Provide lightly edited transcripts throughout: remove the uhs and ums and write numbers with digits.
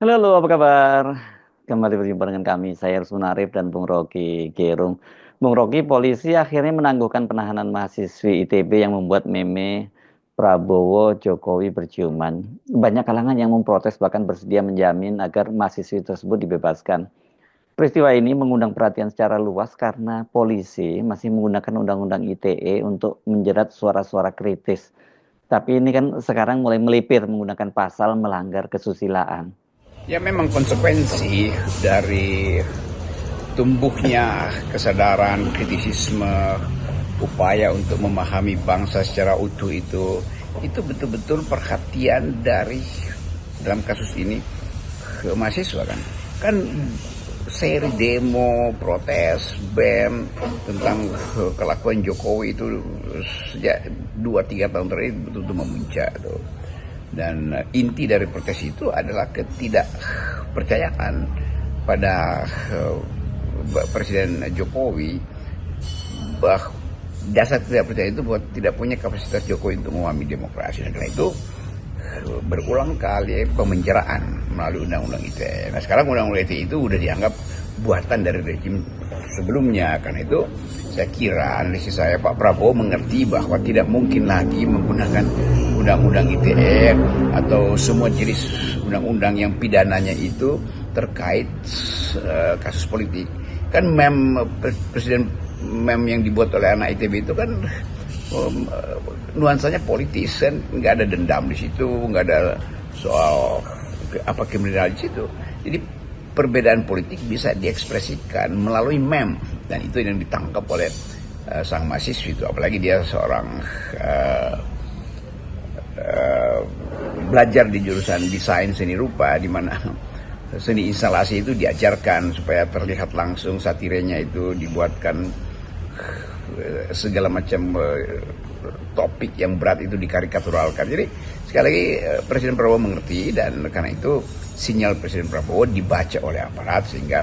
Halo, halo, apa kabar? Kembali berjumpa dengan kami, saya Rusman Arif dan Bung Rocky Gerung. Bung Rocky, polisi akhirnya menangguhkan penahanan mahasiswi ITB yang membuat meme Prabowo Jokowi berciuman. Banyak kalangan yang memprotes bahkan bersedia menjamin agar mahasiswi tersebut dibebaskan. Peristiwa ini mengundang perhatian secara luas karena polisi masih menggunakan Undang-Undang ITE untuk menjerat suara-suara kritis. Tapi ini kan sekarang mulai melipir menggunakan pasal melanggar kesusilaan. Ya memang konsekuensi dari tumbuhnya kesadaran, kritisisme, upaya untuk memahami bangsa secara utuh itu betul-betul perhatian dari dalam kasus ini ke mahasiswa kan seri demo, protes, BEM tentang kelakuan Jokowi itu sejak 2-3 tahun terakhir betul-betul memuncak tuh. Dan inti dari protes itu adalah ketidakpercayaan pada Presiden Jokowi, dasar tidak percaya itu buat tidak punya kapasitas Jokowi untuk memahami demokrasi. Dan karena itu berulang kali pemenjaraan melalui Undang-Undang ITE. Nah sekarang Undang-Undang ITE itu udah dianggap buatan dari rejim sebelumnya. Karena itu saya kira analisis saya, Pak Prabowo mengerti bahwa tidak mungkin lagi menggunakan Undang-Undang ITE atau semua jenis undang-undang yang pidananya itu terkait kasus politik. Kan presiden yang dibuat oleh anak ITB itu kan nuansanya politis, kan nggak ada dendam di situ, nggak ada soal apa kriminal di situ. Jadi perbedaan politik bisa diekspresikan melalui meme, dan itu yang ditangkap oleh sang mahasiswa itu, apalagi dia seorang belajar di jurusan desain seni rupa, di mana seni instalasi itu diajarkan supaya terlihat langsung, satirenya itu dibuatkan, segala macam topik yang berat itu dikarikaturalkan. Jadi sekali lagi Presiden Prabowo mengerti, dan karena itu sinyal Presiden Prabowo dibaca oleh aparat sehingga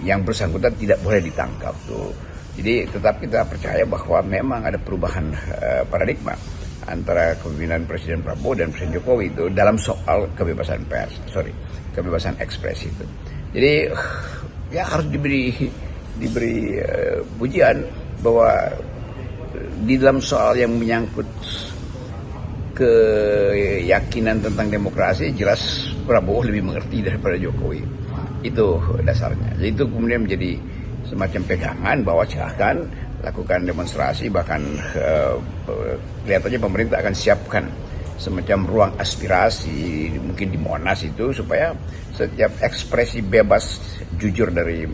yang bersangkutan tidak boleh ditangkap tuh. Jadi tetap kita percaya bahwa memang ada perubahan paradigma antara kepemimpinan Presiden Prabowo dan Presiden Jokowi itu dalam soal kebebasan kebebasan ekspresi itu. Jadi ya harus diberi pujian bahwa di dalam soal yang menyangkut keyakinan tentang demokrasi, jelas Prabowo lebih mengerti daripada Jokowi. Itu dasarnya. Jadi itu kemudian menjadi semacam pegangan bahwa silahkan lakukan demonstrasi, bahkan kelihatannya pemerintah akan siapkan semacam ruang aspirasi mungkin di Monas itu, supaya setiap ekspresi bebas jujur dari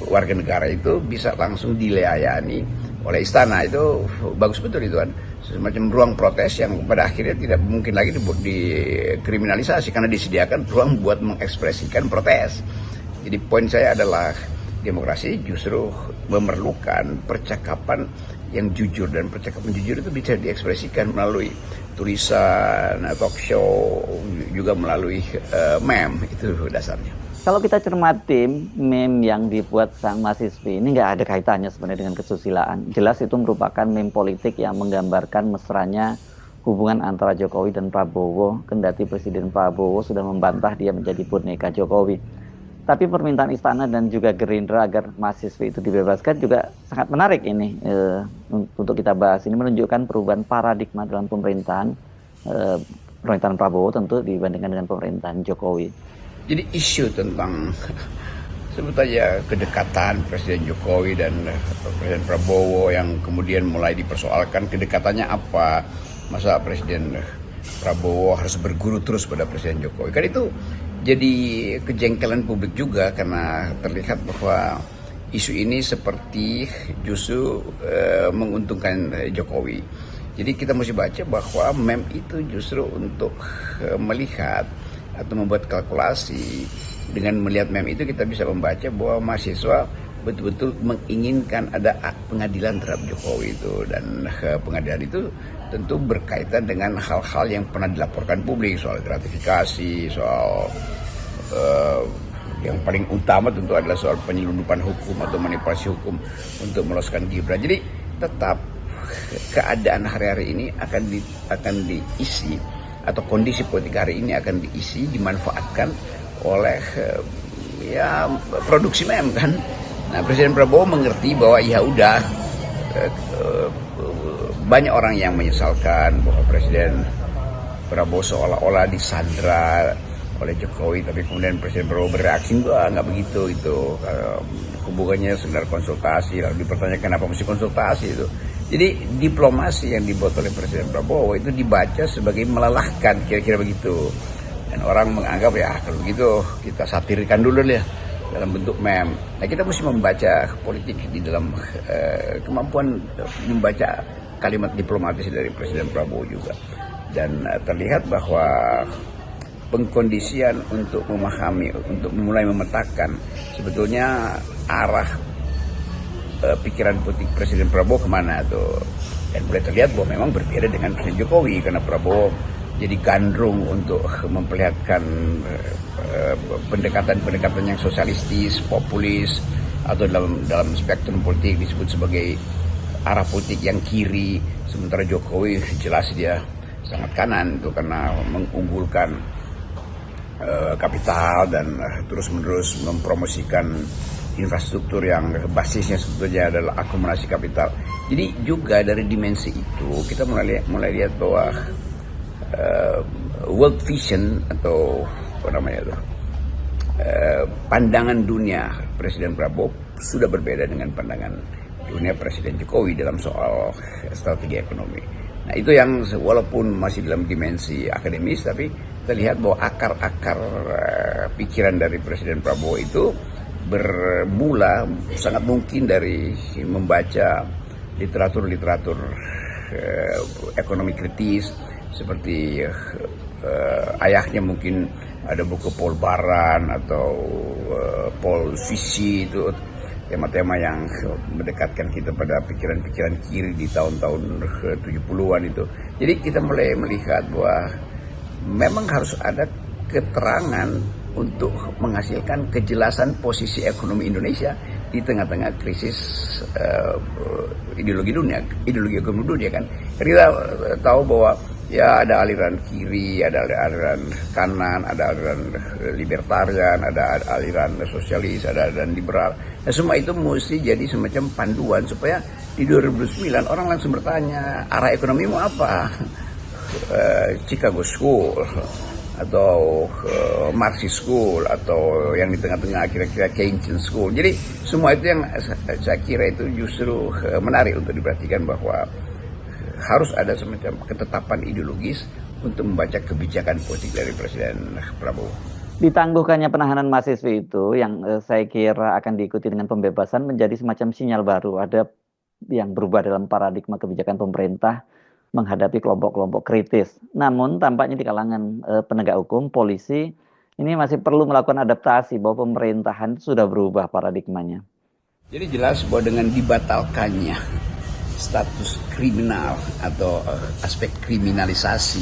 warga negara itu bisa langsung dilayani oleh istana. Itu bagus betul itu kan, semacam ruang protes yang pada akhirnya tidak mungkin lagi dikriminalisasi karena disediakan ruang buat mengekspresikan protes. Jadi poin saya adalah demokrasi justru memerlukan percakapan yang jujur, dan percakapan jujur itu bisa diekspresikan melalui tulisan, talk show, juga melalui meme. Itu dasarnya. Kalau kita cermati meme yang dibuat sang mahasiswi ini nggak ada kaitannya sebenarnya dengan kesusilaan. Jelas itu merupakan meme politik yang menggambarkan mesranya hubungan antara Jokowi dan Prabowo. Kendati Presiden Prabowo sudah membantah dia menjadi boneka Jokowi. Tapi permintaan istana dan juga Gerindra agar mahasiswi itu dibebaskan juga sangat menarik ini untuk kita bahas. Ini menunjukkan perubahan paradigma dalam pemerintahan Prabowo tentu dibandingkan dengan pemerintahan Jokowi. Jadi isu tentang sebut aja kedekatan Presiden Jokowi dan Presiden Prabowo yang kemudian mulai dipersoalkan, kedekatannya apa, masa Presiden Prabowo harus berguru terus pada Presiden Jokowi. Kan itu jadi kejengkelan publik juga, karena terlihat bahwa isu ini seperti justru menguntungkan Jokowi. Jadi kita mesti baca bahwa meme itu justru untuk melihat atau membuat kalkulasi. Dengan melihat meme itu kita bisa membaca bahwa mahasiswa betul-betul menginginkan ada pengadilan terhadap Jokowi itu, dan pengadilan itu tentu berkaitan dengan hal-hal yang pernah dilaporkan publik, soal gratifikasi, soal yang paling utama tentu adalah soal penyelundupan hukum atau manipulasi hukum untuk meloloskan Gibran. Jadi tetap keadaan hari-hari ini akan diisi atau kondisi politik hari ini akan dimanfaatkan oleh ya produksi meme kan. Nah, Presiden Prabowo mengerti bahwa ya udah banyak orang yang menyesalkan bahwa Presiden Prabowo seolah-olah disandra oleh Jokowi, tapi kemudian Presiden Prabowo bereaksi nggak begitu itu. Hubungannya sekedar konsultasi, lalu dipertanyakan kenapa mesti konsultasi itu. Jadi diplomasi yang dibuat oleh Presiden Prabowo itu dibaca sebagai melelahkan, kira-kira begitu. Dan orang menganggap ya kalau begitu kita satirkan dulu ya dalam bentuk meme. Nah, kita mesti membaca politik di dalam kemampuan membaca kalimat diplomatis dari Presiden Prabowo juga. Dan terlihat bahwa pengkondisian untuk memahami, untuk mulai memetakan sebetulnya arah pikiran politik Presiden Prabowo kemana tuh. Dan mulai terlihat bahwa memang berbeda dengan Presiden Jokowi, karena Prabowo jadi gandrung untuk memperlihatkan pendekatan-pendekatan yang sosialistis, populis, atau dalam spektrum politik disebut sebagai arah politik yang kiri. Sementara Jokowi jelas dia sangat kanan itu karena mengunggulkan kapital dan terus-menerus mempromosikan infrastruktur yang basisnya sebetulnya adalah akumulasi kapital. Jadi juga dari dimensi itu kita mulai lihat bahwa world vision atau apa namanya itu pandangan dunia Presiden Prabowo sudah berbeda dengan pandangan dunia Presiden Jokowi dalam soal strategi ekonomi. Nah, itu yang walaupun masih dalam dimensi akademis, tapi kita lihat bahwa akar-akar pikiran dari Presiden Prabowo itu bermula sangat mungkin dari membaca literatur-literatur ekonomi kritis seperti ayahnya mungkin ada buku Paul Baran atau Paul Visi, itu tema-tema yang mendekatkan kita pada pikiran-pikiran kiri di tahun-tahun 70-an itu. Jadi kita mulai melihat bahwa memang harus ada keterangan untuk menghasilkan kejelasan posisi ekonomi Indonesia di tengah-tengah krisis ideologi ekonomi dunia kan. Kita tahu bahwa ya ada aliran kiri, ada aliran kanan, ada aliran libertarian, ada aliran sosialis, ada aliran liberal. Nah, semua itu mesti jadi semacam panduan supaya di 2009 orang langsung bertanya arah ekonomimu apa? Chicago School atau Marxist School atau yang di tengah-tengah kira-kira Keynesian School. Jadi semua itu yang saya kira itu justru menarik untuk diperhatikan bahwa harus ada semacam ketetapan ideologis untuk membaca kebijakan politik dari Presiden Prabowo. Ditangguhkannya penahanan mahasiswa itu yang saya kira akan diikuti dengan pembebasan menjadi semacam sinyal baru. Ada yang berubah dalam paradigma kebijakan pemerintah menghadapi kelompok-kelompok kritis. Namun tampaknya di kalangan penegak hukum, polisi, ini masih perlu melakukan adaptasi bahwa pemerintahan sudah berubah paradigmanya. Jadi jelas bahwa dengan dibatalkannya status kriminal atau aspek kriminalisasi,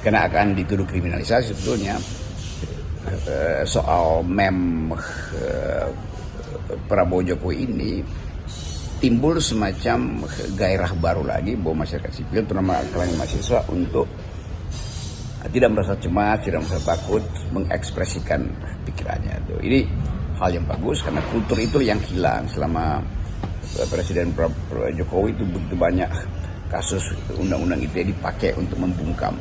karena akan dituduh kriminalisasi sebetulnya soal meme Prabowo Jokowi ini, timbul semacam gairah baru lagi bahwa masyarakat sipil terutama kalangan mahasiswa untuk tidak merasa cemas, tidak merasa takut mengekspresikan pikirannya. Ini hal yang bagus karena kultur itu yang hilang selama Presiden Jokowi itu begitu banyak kasus undang-undang ITE dipakai untuk membungkam,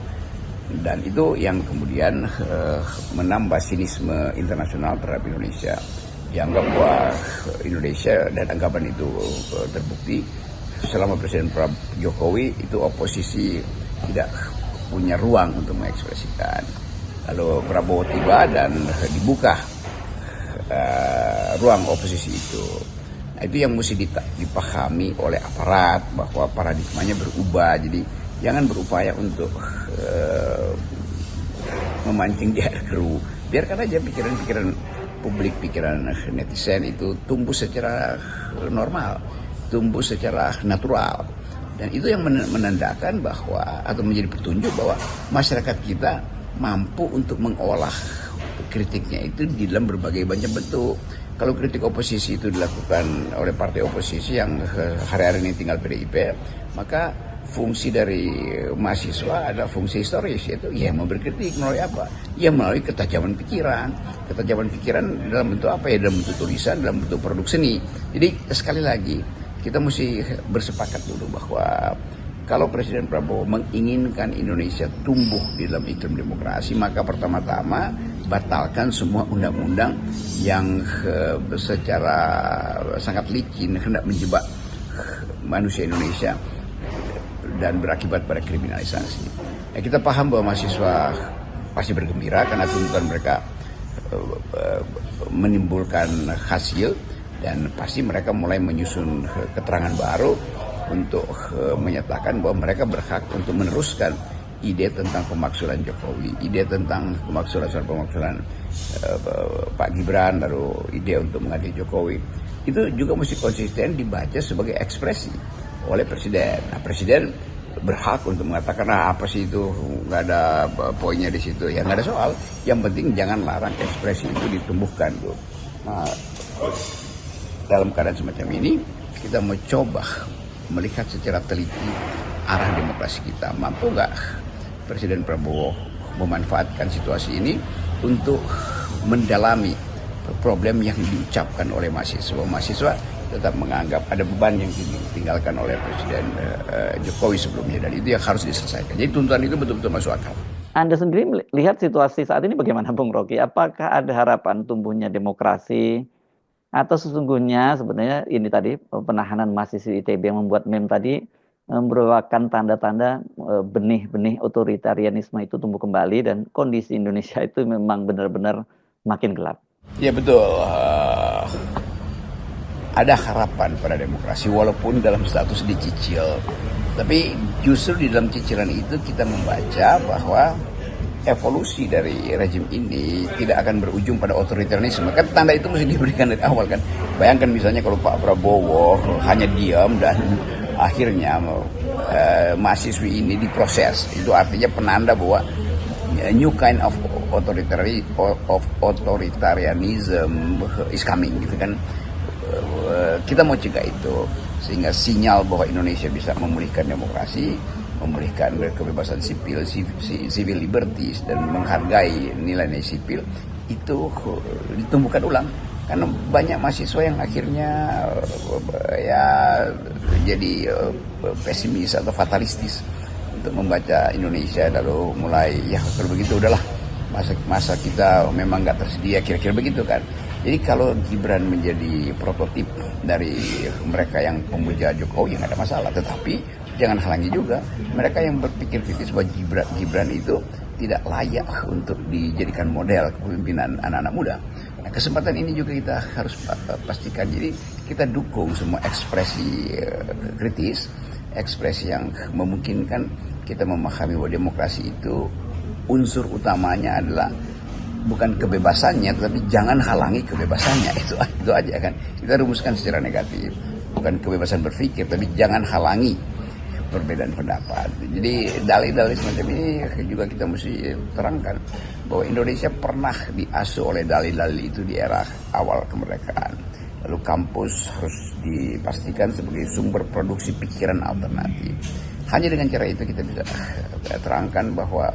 dan itu yang kemudian menambah sinisme internasional terhadap Indonesia. Dianggap bahwa Indonesia, dan anggapan itu terbukti selama Presiden Jokowi itu oposisi tidak punya ruang untuk mengekspresikan. Lalu Prabowo tiba dan dibuka ruang oposisi itu. Nah, itu yang mesti dipahami oleh aparat bahwa paradigmanya berubah. Jadi jangan berupaya untuk memancing di air keruh. Biarkan aja pikiran-pikiran publik, pikiran netizen itu tumbuh secara normal, tumbuh secara natural. Dan itu yang menandakan bahwa, atau menjadi petunjuk bahwa masyarakat kita mampu untuk mengolah kritiknya itu di dalam berbagai macam bentuk. Kalau kritik oposisi itu dilakukan oleh partai oposisi yang hari-hari ini tinggal PDIP, maka fungsi dari mahasiswa adalah fungsi historis, yaitu ya memberi kritik melalui apa? Ya melalui ketajaman pikiran. Ketajaman pikiran dalam bentuk apa ya? Dalam bentuk tulisan, dalam bentuk produk seni. Jadi sekali lagi kita mesti bersepakat dulu bahwa kalau Presiden Prabowo menginginkan Indonesia tumbuh di dalam iklim demokrasi, maka pertama-tama batalkan semua undang-undang yang secara sangat licin hendak menjebak manusia Indonesia dan berakibat pada kriminalisasi. Ya, kita paham bahwa mahasiswa pasti bergembira karena tuntutan mereka menimbulkan hasil, dan pasti mereka mulai menyusun keterangan baru untuk menyatakan bahwa mereka berhak untuk meneruskan ide tentang pemaksulan Jokowi, ide tentang pemaksulan Pak Gibran, lalu ide untuk mengganti Jokowi. Itu juga mesti konsisten dibaca sebagai ekspresi oleh Presiden. Nah, Presiden berhak untuk mengatakan apa sih itu, nggak ada poinnya di situ, ya nggak ada soal. Yang penting jangan larang ekspresi itu ditumbuhkan tuh. Nah, dalam keadaan semacam ini kita mau coba melihat secara teliti arah demokrasi kita. Mampu nggak Presiden Prabowo memanfaatkan situasi ini untuk mendalami problem yang diucapkan oleh mahasiswa. Mahasiswa tetap menganggap ada beban yang ditinggalkan oleh Presiden Jokowi sebelumnya, dan itu yang harus diselesaikan. Jadi tuntutan itu betul-betul masuk akal. Anda sendiri melihat situasi saat ini bagaimana, Bung Rocky? Apakah ada harapan tumbuhnya demokrasi, atau sesungguhnya sebenarnya ini tadi penahanan mahasiswa ITB yang membuat meme tadi merupakan tanda-tanda benih-benih otoritarianisme itu tumbuh kembali dan kondisi Indonesia itu memang benar-benar makin gelap? Ya betul. Ada harapan pada demokrasi walaupun dalam status dicicil. Tapi justru di dalam cicilan itu kita membaca bahwa evolusi dari rezim ini tidak akan berujung pada otoritarianisme. Kan tanda itu mesti diberikan dari awal kan. Bayangkan misalnya kalau Pak Prabowo hanya diam dan akhirnya mahasiswi ini diproses. Itu artinya penanda bahwa new kind of authoritarianism is coming gitu kan. Kita mau cegah itu sehingga sinyal bahwa Indonesia bisa memulihkan demokrasi, memulihkan kebebasan sipil, civil liberties, dan menghargai nilai-nilai sipil itu ditumbuhkan ulang. Karena banyak mahasiswa yang akhirnya ya jadi pesimis atau fatalistis untuk membaca Indonesia, lalu mulai ya kalau begitu udahlah masa kita memang nggak tersedia, kira-kira begitu kan. Jadi kalau Gibran menjadi prototip dari mereka yang pemuja Jokowi, nggak ada masalah. Tetapi jangan halangi juga mereka yang berpikir kritis bahwa Gibran itu tidak layak untuk dijadikan model kepemimpinan anak-anak muda. Nah, kesempatan ini juga kita harus pastikan. Jadi kita dukung semua ekspresi kritis, ekspresi yang memungkinkan kita memahami bahwa demokrasi itu unsur utamanya adalah bukan kebebasannya, tetapi jangan halangi kebebasannya. Itu aja kan. Kita rumuskan secara negatif. Bukan kebebasan berpikir, tapi jangan halangi perbedaan pendapat. Jadi dalil-dalil semacam ini juga kita mesti terangkan bahwa Indonesia pernah diasuh oleh dalil-dalil itu di era awal kemerdekaan. Lalu kampus harus dipastikan sebagai sumber produksi pikiran alternatif. Hanya dengan cara itu kita bisa terangkan bahwa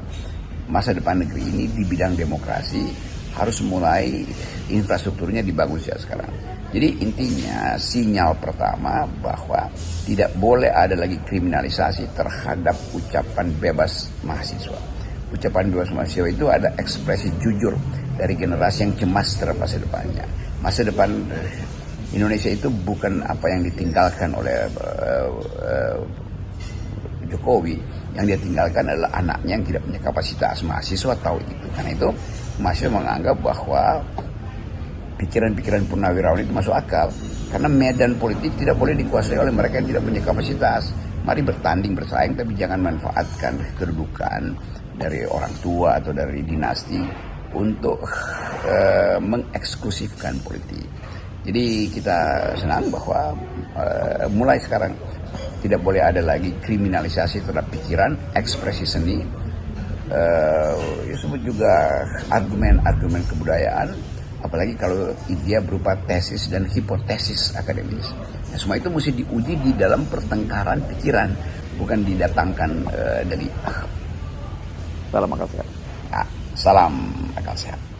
masa depan negeri ini di bidang demokrasi harus mulai infrastrukturnya dibangun sejak sekarang. Jadi intinya sinyal pertama bahwa tidak boleh ada lagi kriminalisasi terhadap ucapan bebas mahasiswa. Ucapan bebas mahasiswa itu ada ekspresi jujur dari generasi yang cemas terhadap masa depannya. Masa depan Indonesia itu bukan apa yang ditinggalkan oleh Jokowi. Yang dia tinggalkan adalah anaknya yang tidak punya kapasitas. Mahasiswa tahu itu. Karena itu mahasiswa menganggap bahwa pikiran-pikiran purnawirawan itu masuk akal. Karena medan politik tidak boleh dikuasai oleh mereka yang tidak punya kapasitas. Mari bertanding, bersaing, tapi jangan manfaatkan kedudukan dari orang tua atau dari dinasti untuk mengeksklusifkan politik. Jadi kita senang bahwa mulai sekarang tidak boleh ada lagi kriminalisasi terhadap pikiran, ekspresi seni, disebut juga argumen-argumen kebudayaan, apalagi kalau dia berupa tesis dan hipotesis akademis. Nah, semua itu mesti diuji di dalam pertengkaran pikiran, bukan didatangkan dari Salam akal sehat. salam akal sehat.